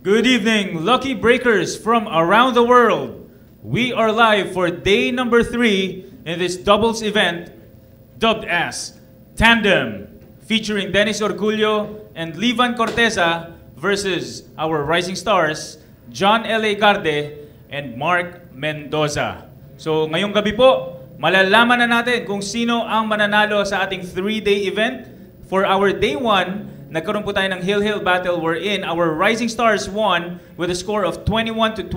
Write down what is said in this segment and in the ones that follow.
Good evening, Lucky Breakers from around the world. We are live for day number 3 in this doubles event dubbed as Tandem, featuring Dennis Orcullo and Livan Corteza versus our rising stars, John L.A. Garde and Mark Mendoza. So ngayong gabi po, malalaman na natin kung sino ang mananalo sa ating 3-day event. For our day 1, nagkaroon po tayo ng Hill Battle wherein our Rising Stars won with a score of 21-20.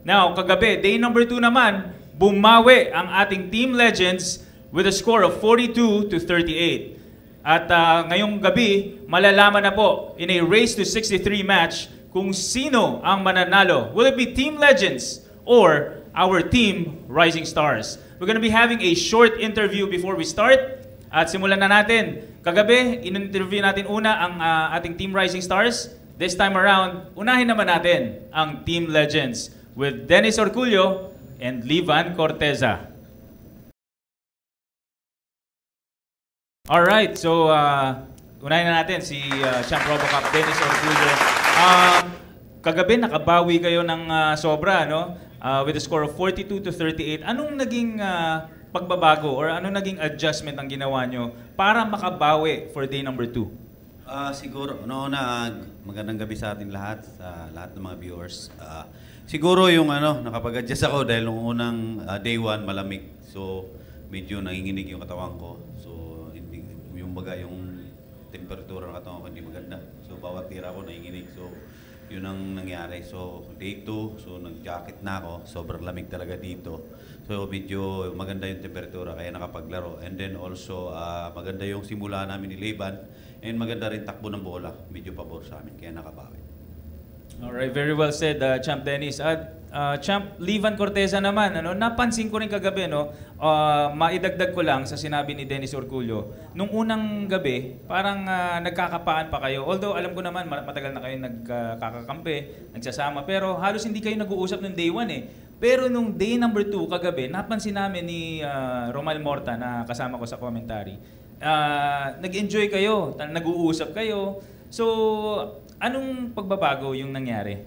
Now, kagabi, day number 2 naman, bumawi ang ating Team Legends with a score of 42-38. At ngayong gabi, malalaman na po in a race to 63 match kung sino ang mananalo. Will it be Team Legends or our Team Rising Stars? We're gonna be having a short interview before we start. At simulan na natin. Kagabi, in-interview natin una ang ating Team Rising Stars. This time around, unahin naman natin ang Team Legends with Dennis Orcullo and Livan Corteza. Alright, so unahin na natin si Champ RoboCop, Dennis Orcullo. Kagabi, nakabawi kayo ng sobra, no? With a score of 42-38. Anong naging pagbabago or ano naging adjustment ang ginawa nyo para makabawi for day number 2? Siguro, magandang gabi sa ating lahat, sa lahat ng mga viewers. Siguro yung nakapag-adjust ako dahil nung unang day 1 malamig. So, medyo nanginginig yung katawan ko. So, yung temperatura ng katawan ko hindi maganda. So, bawat tira ko nanginginig. So, yun ang nangyari. So, day 2, so nag-jacket na ako. Sobrang lamig talaga dito. So, medyo maganda yung temperatura kaya nakapaglaro. And then also, maganda yung simula namin ni Livan. And maganda rin takbo ng bola. Medyo pabor sa amin, kaya nakabawi. Alright, very well said, Champ Dennis. At Champ Livan Corteza naman, napansin ko rin kagabi, maidagdag ko lang sa sinabi ni Dennis Orcullo. Nung unang gabi, parang nagkakapaan pa kayo. Although alam ko naman, matagal na kayo nagkakakampi, nagsasama. Pero halos hindi kayo nag-uusap ng day 1 eh. Pero nung day number 2 kagabi, napansin namin ni Romal Morta na kasama ko sa commentary. Nag-enjoy kayo, nag-uusap kayo. So, anong pagbabago yung nangyari?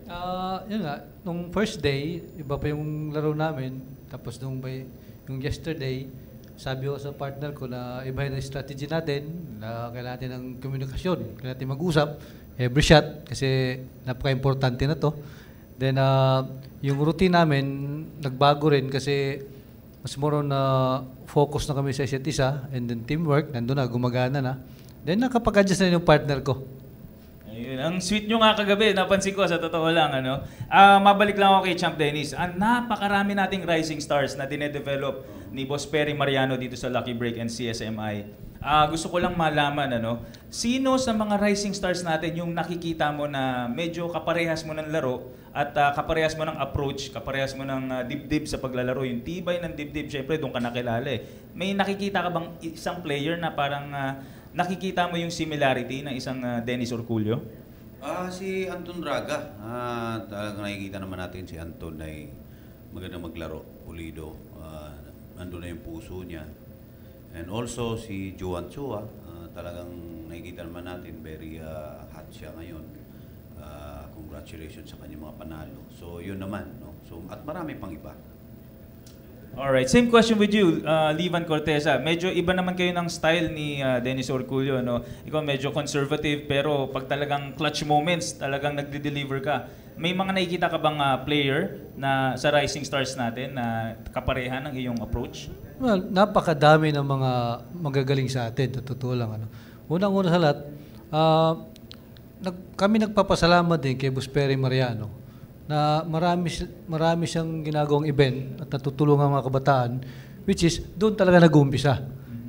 Yun nga, nung first day, iba pa yung laro namin. Tapos yung yesterday, sabi ko sa partner ko na iba yung strategy natin, na kailangan natin ng komunikasyon, kailangan natin mag-usap every shot kasi napaka-importante na to. Then, yung routine namin, nagbago rin kasi mas more na focus na kami sa isa't isa and then teamwork, nandun na, gumagana na. Then, nakapag-adjust na yung partner ko. Ayun, ang sweet nyo nga kagabi, napansin ko sa totoo lang. Mabalik lang ako kay Champ Dennis. Napakarami nating rising stars na dinedevelop ni Boss Perry Mariano dito sa Lucky Break and CSMI. Gusto ko lang malaman, sino sa mga rising stars natin yung nakikita mo na medyo kaparehas mo ng laro at kaparehas mo ng approach, kaparehas mo ng dibdib sa paglalaro, yung tibay ng dibdib, syempre doon ka nakilala eh. May nakikita ka bang isang player na parang nakikita mo yung similarity ng isang Dennis Orcullo? Si Anton Raga. Talagang nakikita naman natin si Anton ay maganda maglaro, pulido. Nandun na yung puso niya. And also si Juan Chua, talagang nakikita naman natin, very hot siya ngayon. Congratulations sa kanyang mga panalo. So yun naman, no? So, at marami pang iba. Alright, same question with you, Livan Corteza. Medyo iba naman kayo ng style ni Dennis Orcullo, no? Ikaw medyo conservative pero pag talagang clutch moments, talagang nagde-deliver ka. May mga nakikita ka bang player na sa Rising Stars natin na kapareha ng iyong approach? Well, napakadami ng mga magagaling sa atin, totoo lang. Unang-una sa lahat, kami nagpapasalamat din kay Boss Perry Mariano na marami siyang ginagawang event at natutulungan ang mga kabataan, which is doon talaga nag-uumpisa.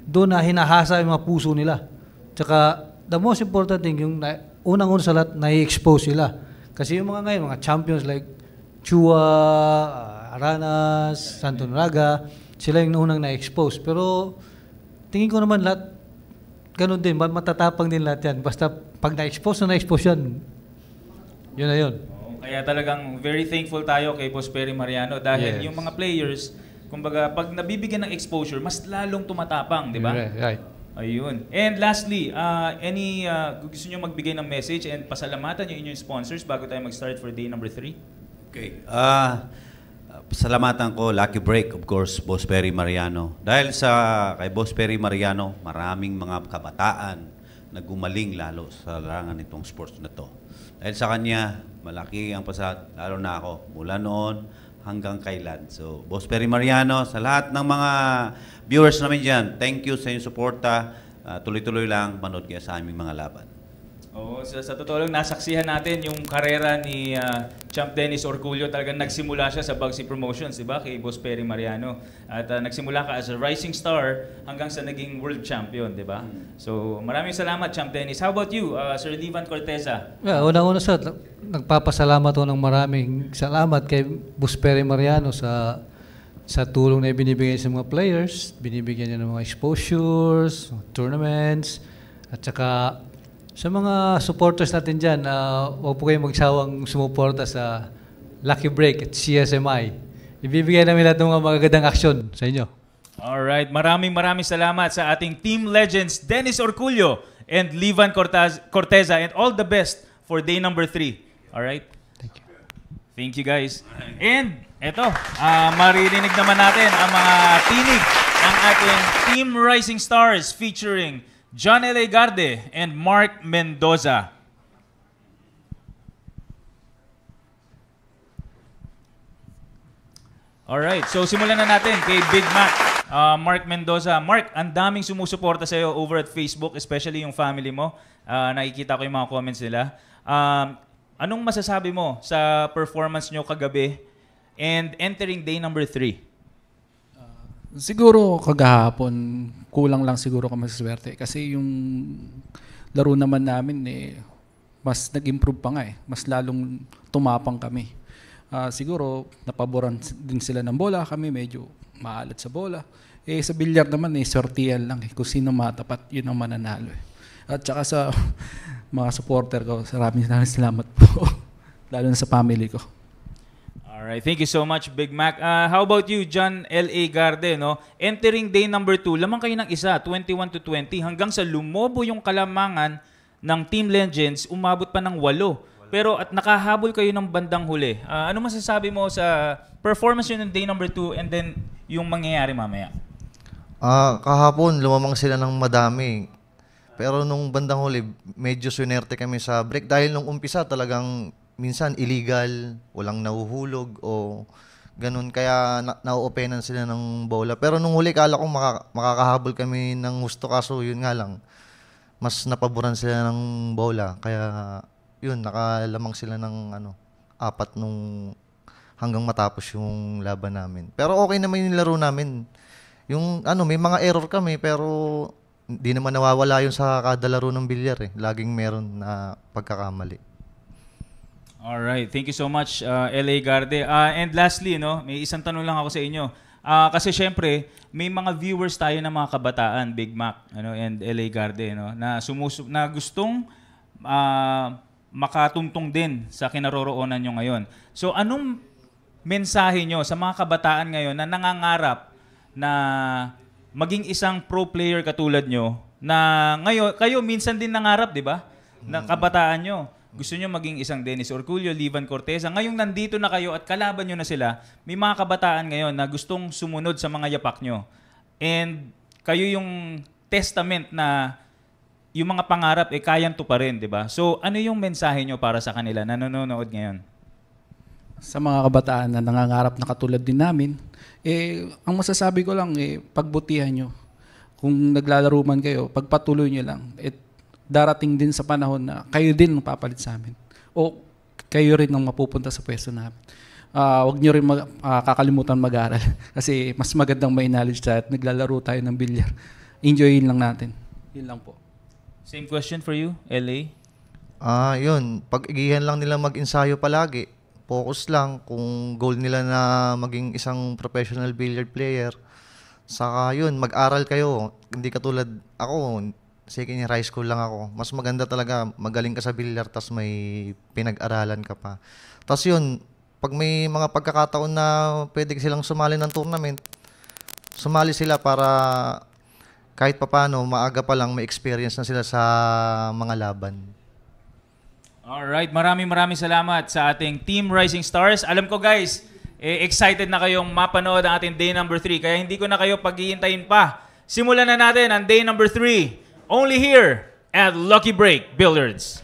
Doon na hinahasa yung mga puso nila. Tsaka, the most important thing, yung unang-una sa lahat, na-expose sila. Kasi yung mga ngayon, mga champions like Chua, Aranas, Anton Raga, sila yung unang na-expose. Pero tingin ko naman lahat, ganun din, matatapang din lahat yan. Basta pag na-expose yan, yun na yun. Kaya talagang very thankful tayo kay Boss Perry Mariano dahil yung mga players, kumbaga, pag nabibigyan ng exposure, mas lalong tumatapang, di ba? Right. Ayun. And lastly, gusto nyo magbigay ng message and pasalamatan yung inyong sponsors bago tayo mag-start for day number 3? Okay. Pasalamatan ko, Lucky Break, of course, Boss Perry Mariano. Dahil kay Boss Perry Mariano, maraming mga kabataan na gumaling lalo sa larangan nitong sports na to. Dahil sa kanya, malaki ang pasat, lalo na ako, mula noon hanggang kailan. So, Boss Perry Mariano, sa lahat ng mga viewers namin dyan, thank you sa inyong suporta. Tuloy-tuloy lang, manood kayo sa aming mga laban. Oo, sa totoo lang, nasaksihan natin yung karera ni Champ Dennis Orculio. Talagang nagsimula siya sa Bugsy Promotions, di ba? Kay Boss Perry Mariano. At nagsimula ka as a rising star hanggang sa naging world champion, di ba? So, maraming salamat, Champ Dennis. How about you, Sir Livan Corteza? Yeah, unang-una sir, nagpapasalamat ko ng maraming salamat kay Boss Perry Mariano sa tulong na binibigay sa mga players, binibigyan niya ng mga exposures, tournaments, at saka sa mga supporters natin dyan, huwag po kayong magsawang sumuporta sa Lucky Break at CSMI. Ibibigay namin lahat ng mga magagandang aksyon sa inyo. Alright, maraming salamat sa ating team legends, Dennis Orculio and Livan Corteza, and all the best for day number 3. Alright? Thank you. Thank you guys. And eto, maririnig naman natin ang mga tinig ng ating Team Rising Stars featuring John L.A. Garde and Mark Mendoza. Alright, so simulan na natin kay Big Mac, Mark Mendoza. Mark, ang daming sumusuporta sa iyo over at Facebook, especially yung family mo. Nakikita ko yung mga comments nila. Anong masasabi mo sa performance nyo kagabi and entering day number 3? Siguro kagahapon, kulang lang siguro kami sa swerte. Kasi yung laro naman namin, mas nag-improve pa nga . Mas lalong tumapang kami. Siguro, napaboran din sila ng bola. Kami medyo maalat sa bola. Sa bilyar naman, sortiyan lang . Kung sino matapat, yun ang mananalo . At saka sa mga supporter ko, maraming salamat po. Lalo na sa family ko. Alright, thank you so much, Big Mac. How about you, John L.A. Garde? No? Entering day number 2, lamang kayo ng isa, 21-20, hanggang sa lumobo yung kalamangan ng Team Legends, umabot pa ng 8. Pero at nakahabol kayo ng bandang huli. Ano masasabi mo sa performance yun ng day number 2 and then yung mangyayari mamaya? Kahapon, lumamang sila ng madami. Pero nung bandang huli, medyo sunerte kami sa break. Dahil nung umpisa talagang minsan illegal, walang nahuhulog o ganun. Kaya na-openan sila ng bola. Pero nung huli, kala ko makakahabol kami ng gusto. Kaso yun nga lang, mas napaboran sila ng bola. Kaya yun, nakalamang sila ng 4 nung hanggang matapos yung laban namin. Pero okay naman yung laro namin. Yung may mga error kami pero hindi naman nawawala yun sa kada laro ng bilyar . Laging meron na pagkakamali. Alright, thank you so much, L.A. Garde. And lastly, may isang tanong lang ako sa inyo. Kasi syempre, may mga viewers tayo ng mga kabataan, Big Mac and L.A. Garde, na gustong makatuntong din sa kinaroroonan nyo ngayon. So anong mensahe nyo sa mga kabataan ngayon na nangangarap na maging isang pro player katulad nyo, na ngayon, kayo minsan din nangarap, di ba? Na kabataan nyo. Gusto nyo maging isang Dennis Orculio, Livan Corteza. Ngayong nandito na kayo at kalaban nyo na sila, may mga kabataan ngayon na gustong sumunod sa mga yapak nyo. And kayo yung testament na yung mga pangarap, kayang tuparin, di ba? So, ano yung mensahe nyo para sa kanila na nanonood ngayon? Sa mga kabataan na nangangarap na katulad din namin, ang masasabi ko lang, pagbutihan nyo. Kung naglalaro man kayo, pagpatuloy nyo lang. Darating din sa panahon na kayo din ang papalit sa amin. O kayo rin ang mapupunta sa pwesto namin. Huwag nyo rin kakalimutan mag-aral. Kasi mas magandang may knowledge tayo at naglalaro tayo ng bilyar. Enjoyin lang natin. Yun lang po. Same question for you, L.A.? Yun. Pag-igihan lang nila mag-ensayo palagi. Focus lang kung goal nila na maging isang professional billiard player. Saka yun, mag-aral kayo. Hindi katulad ako, second year high school lang ako. Mas maganda talaga, magaling ka sa billiard tas may pinag-aralan ka pa. Tas yun, pag may mga pagkakataon na pwede silang sumali ng tournament, sumali sila para kahit papano, maaga pa lang may experience na sila sa mga laban. Alright, maraming salamat sa ating Team Rising Stars. Alam ko guys, excited na kayong mapanood ang ating day number 3, kaya hindi ko na kayo paghihintayin pa. Simulan na natin ang day number 3, only here at Lucky Break Billiards.